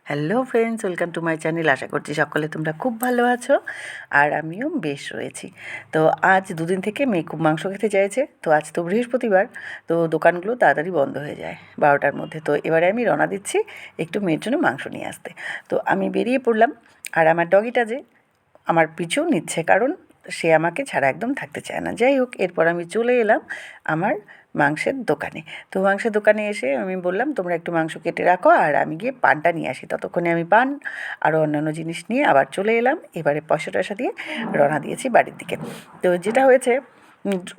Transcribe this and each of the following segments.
Hello friends, welcome to my channel. আশা করছি সকলে তোমরা খুব ভালো আছো আর আমিও বেশ রয়েছি। তো আজ দুদিন থেকে মেয়ে খুব মাংস খেতে চাইছে। তো আজ তো বৃহস্পতিবার, তো দোকানগুলো তাড়াতাড়ি বন্ধ হয়ে যায় 12টার মধ্যে। তো এবারে আমি রওনা দিচ্ছি একটু মেয়ের জন্য মাংস নিয়ে আসতে। তো আমি বেরিয়ে পড়লাম, আর আমার ডগিটা যে আমার পিছু নিচ্ছে, কারণ সে আমাকে ছাড়া একদম থাকতে চায় না। যাই হোক, এরপর আমি চলে এলাম আমার মাংসের দোকানে। তো মাংসের দোকানে এসে আমি বললাম, তোমরা একটু মাংস কেটে রাখো আর আমি গিয়ে পানটা নিয়ে আসি। ততক্ষণে আমি পান আরও অন্যান্য জিনিস নিয়ে আবার চলে এলাম। এবারে পয়সা টয়সা দিয়ে রওনা দিয়েছি বাড়ির দিকে। তো যেটা হয়েছে,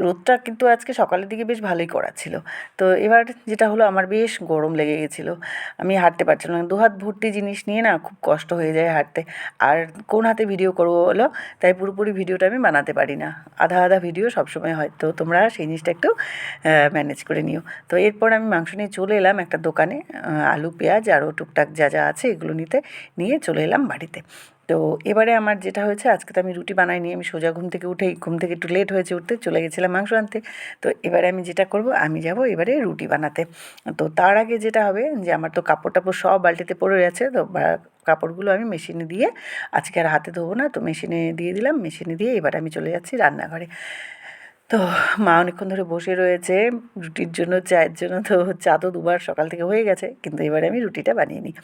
রোদটা কিন্তু আজকে সকালের দিকে বেশ ভালোই করা ছিল। তো এবার যেটা হলো, আমার বেশ গরম লেগে গেছিলো, আমি হাঁটতে পারছিলাম না। দুহাত ভর্তি জিনিস নিয়ে না খুব কষ্ট হয়ে যায় হাঁটতে। আর কোন হাতে ভিডিও করবো বলো, তাই পুরোপুরি ভিডিওটা আমি বানাতে পারি না, আধা আধা ভিডিও সবসময় হয়। তো তোমরা সেই জিনিসটা একটু ম্যানেজ করে নিও। তো এরপর আমি মাংস নিয়ে চলে এলাম একটা দোকানে, আলু পেঁয়াজ আরও টুকটাক যা যা আছে এগুলো নিয়ে চলে এলাম বাড়িতে। তো এবারে আমার যেটা হয়েছে, আজকে তো আমি রুটি বানাইনি, আমি সোজা ঘুম থেকে একটু লেট হয়েছে উঠতে, চলে গেছিলাম মাংস আনতে। তো এবারে আমি যেটা করব, আমি যাব এবারে রুটি বানাতে। তো তার আগে যেটা হবে যে, আমার তো কাপড় টাপড় সব বালতিতে পড়ে আছে। তো কাপড়গুলো আমি মেশিনে দিয়ে, আজকে আর হাতে ধোবো না, তো মেশিনে দিয়ে দিলাম। মেশিনে দিয়ে এবার আমি চলে যাচ্ছি রান্নাঘরে। তো মা অনেকক্ষণ ধরে বসে রয়েছে রুটির জন্য, চায়ের জন্য। তো চা তো দুবার সকাল থেকে হয়ে গেছে, কিন্তু এবারে আমি রুটিটা বানিয়ে নিই।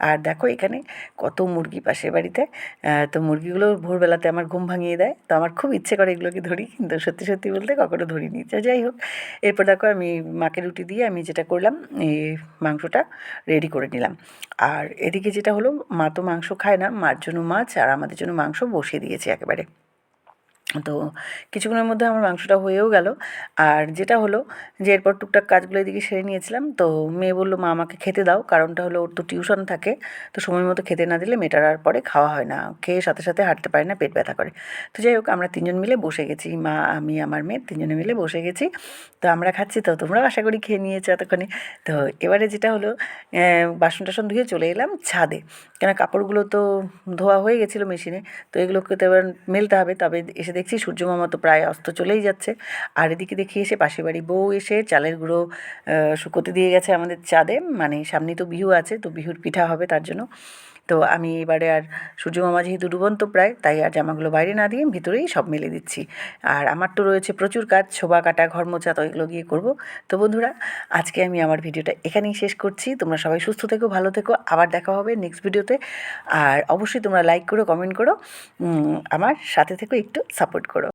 আর দেখো এখানে কত মুরগি পাশের বাড়িতে। তো মুরগিগুলো ভোরবেলাতে আমার ঘুম ভাঙিয়ে দেয়। তো আমার খুব ইচ্ছে করে এগুলোকে ধরি, কিন্তু সত্যি সত্যি বলতে কখনো ধরিনি। তো যাই হোক, এরপর দেখো আমি মাকে রুটি দিয়ে আমি যেটা করলাম, এই মাংসটা রেডি করে নিলাম। আর এদিকে যেটা হলো, মা তো মাংস খায় না, মার জন্য মাছ আর আমাদের জন্য মাংস বসিয়ে দিয়েছি একেবারে। তো কিছুক্ষণের মধ্যে আমার মাংসটা হয়েও গেল। আর যেটা হলো যে, এরপর টুকটাক কাজগুলো এদিকে সেরে নিয়েছিলাম। তো মেয়ে বলল, মা আমাকে খেতে দাও, কারণটা হলো ওর তো টিউশন থাকে। তো সময় মতো খেতে না দিলে মেয়েটার আর পরে খাওয়া হয় না, খেয়ে সাথে সাথে হাঁটতে পারে না, পেট ব্যথা করে। তো যাই হোক, আমরা তিনজন মিলে বসে গেছি, মা আমি আমার মেয়ে তিনজনে মিলে বসে গেছি। তো আমরা খাচ্ছি। তো তোমরাও আশা করি খেয়ে নিয়েছো এতক্ষণে। তো এবারে যেটা হলো, বাসন টাসন ধুয়ে চলে এলাম ছাদে, কেন কাপড়গুলো তো ধোয়া হয়ে গেছিলো মেশিনে। তো এগুলোকে তো এবার মেলতে হবে। তবে এসে দেখছি সূর্যমামা তো প্রায় অস্ত চলেই যাচ্ছে। আর এদিকে দেখি এসে পাশের বাড়ি বউ এসে চালের গুঁড়ো শুকোতে দিয়ে গেছে আমাদের চাঁদে, মানে সামনেই তো বিহু আছে, তো বিহুর পিঠা হবে তার জন্য। তো আমি এবারে আর সূর্যমামা যেহেতু ডুবন্ত প্রায়, তাই আর জামাগুলো বাইরে না দিয়ে ভিতরেই সব মেলে দিচ্ছি। আর আমার তো রয়েছে প্রচুর কাজ, শোভা কাটা, ঘর মোছা, তো এগুলো গিয়ে করবো। তো বন্ধুরা, আজকে আমি আমার ভিডিওটা এখানেই শেষ করছি। তোমরা সবাই সুস্থ থেকো, ভালো থেকো, আবার দেখা হবে নেক্সট ভিডিওতে। আর অবশ্যই তোমরা লাইক করো, কমেন্ট করো, আমার সাথে থেকো, একটু সাপোর্ট করো।